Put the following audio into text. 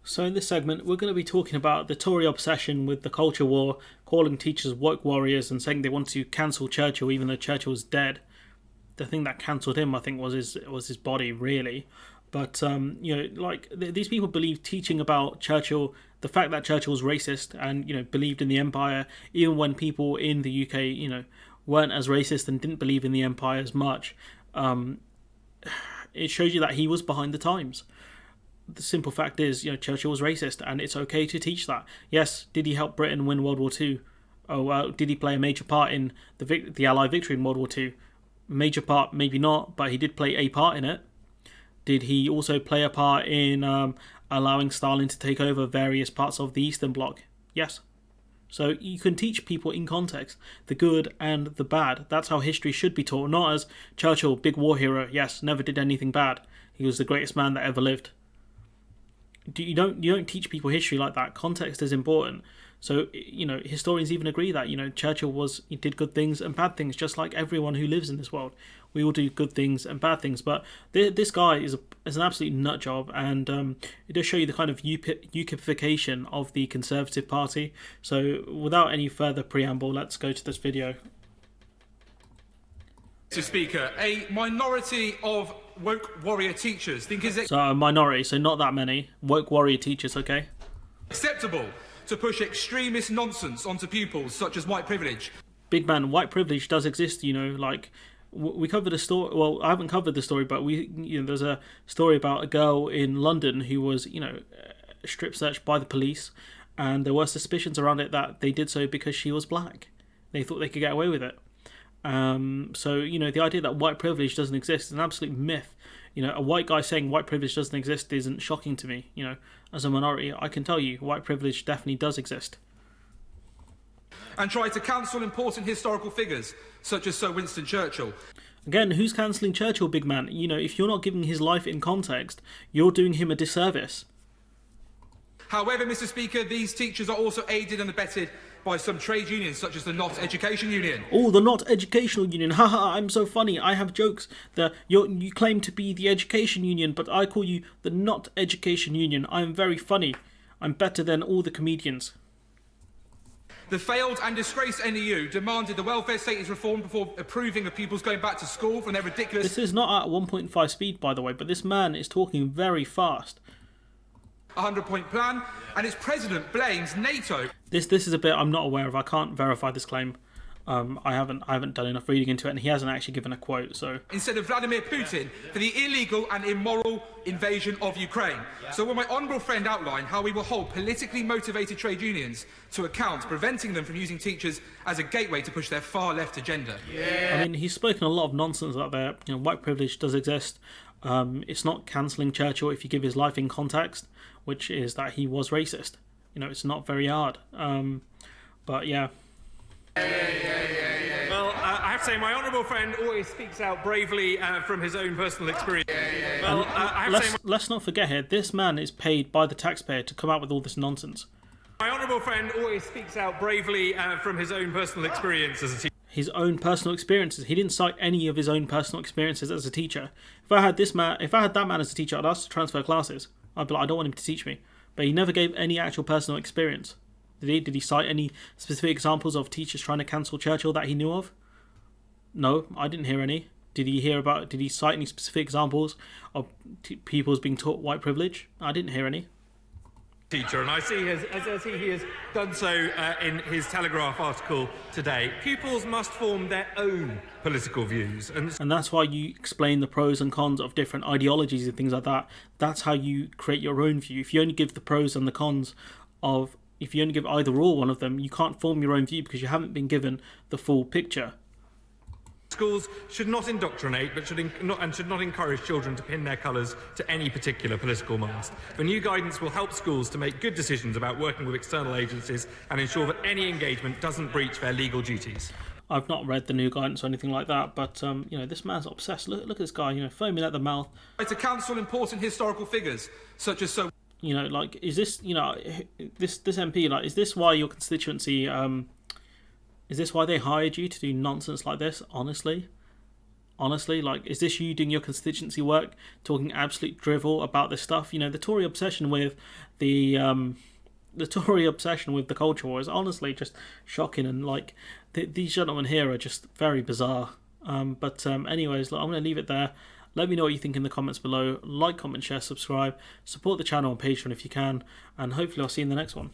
So in this segment, we're going to be talking about the Tory obsession with the culture war, calling teachers woke warriors and saying they want to cancel Churchill even though Churchill was dead. The thing that cancelled him, I think, was his body, really. But these people believe teaching about Churchill, the fact that Churchill was racist and believed in the empire, even when people in the UK weren't as racist and didn't believe in the empire as much. It shows you that he was behind the times. The simple fact is, Churchill was racist, and it's okay to teach that. Yes, did he help Britain win World War II? Did he play a major part in the Allied victory in World War II? Major part, maybe not, but he did play a part in it. Did he also play a part in allowing Stalin to take over various parts of the Eastern Bloc? Yes. So you can teach people in context, the good and the bad. That's how history should be taught, not as Churchill, big war hero, yes, never did anything bad. He was the greatest man that ever lived. You don't teach people history like that. Context is important. So historians even agree that Churchill he did good things and bad things, just like everyone who lives in this world. We all do good things and bad things. But this guy is an absolute nut job, and it does show you the kind of UKification of the Conservative Party. So without any further preamble, let's go to this video. Mr. Speaker, a minority of woke warrior teachers think it's so a minority, so not that many woke warrior teachers, okay? Acceptable to push extremist nonsense onto pupils such as white privilege. Big man, white privilege does exist. We covered a story. Well, I haven't covered the story, but there's a story about a girl in London who was strip searched by the police, and there were suspicions around it that they did so because she was black. They thought they could get away with it. So the idea that white privilege doesn't exist is an absolute myth. A white guy saying white privilege doesn't exist isn't shocking to me. As a minority, I can tell you white privilege definitely does exist. And try to cancel important historical figures such as Sir Winston Churchill. Again, who's cancelling Churchill, big man? If you're not giving his life in context, you're doing him a disservice. However, Mr. Speaker, these teachers are also aided and abetted by some trade unions, such as the Not Education Union. Oh, the Not Educational Union. Haha, I'm so funny. I have jokes. You claim to be the Education Union, but I call you the Not Education Union. I am very funny. I'm better than all the comedians. The failed and disgraced NEU demanded the welfare state is reformed before approving of pupils going back to school from their ridiculous... This is not at 1.5 speed, by the way, but this man is talking very fast. 100-point plan, and its president blames NATO. This is a bit I'm not aware of. I can't verify this claim. I haven't done enough reading into it, and he hasn't actually given a quote. So instead of Vladimir Putin for the illegal and immoral invasion of Ukraine. So will my honourable friend outline how we will hold politically motivated trade unions to account, preventing them from using teachers as a gateway to push their far left agenda? Yeah. I mean, he's spoken a lot of nonsense out there. White privilege does exist. It's not cancelling Churchill if you give his life in context, which is that he was racist. It's not very hard. But yeah. Well, I have to say, my honourable friend always speaks out bravely from his own personal experience. Well, let's not forget here, this man is paid by the taxpayer to come out with all this nonsense. My honourable friend always speaks out bravely from his own personal experience as a teacher. His own personal experiences. He didn't cite any of his own personal experiences as a teacher. If I had that man as a teacher, I'd ask to transfer classes. I'd be like, I don't want him to teach me. But he never gave any actual personal experience. Did he cite any specific examples of teachers trying to cancel Churchill that he knew of? No, I didn't hear any. Did he cite any specific examples of pupils being taught white privilege? I didn't hear any. Teacher, and I see he has done so in his Telegraph article today. Pupils must form their own political views. And that's why you explain the pros and cons of different ideologies and things like that. That's how you create your own view. If you only give the pros and the cons if you only give either or one of them, you can't form your own view because you haven't been given the full picture. Schools should not indoctrinate, but should not encourage children to pin their colours to any particular political mast. The new guidance will help schools to make good decisions about working with external agencies and ensure that any engagement doesn't breach their legal duties. I've not read the new guidance or anything like that, but this man's obsessed. Look at this guy, foaming at the mouth. To cancel important historical figures such as so. Is this this MP is this why your constituency? Is this why they hired you to do nonsense like this? Honestly, Honestly, like, is this you doing your constituency work, talking absolute drivel about this stuff? You know, the Tory obsession with the Tory obsession with the culture war is honestly just shocking, and like these gentlemen here are just very bizarre. Anyways, look, I'm going to leave it there. Let me know what you think in the comments below. Like, comment, share, subscribe. Support the channel on Patreon if you can, and hopefully I'll see you in the next one.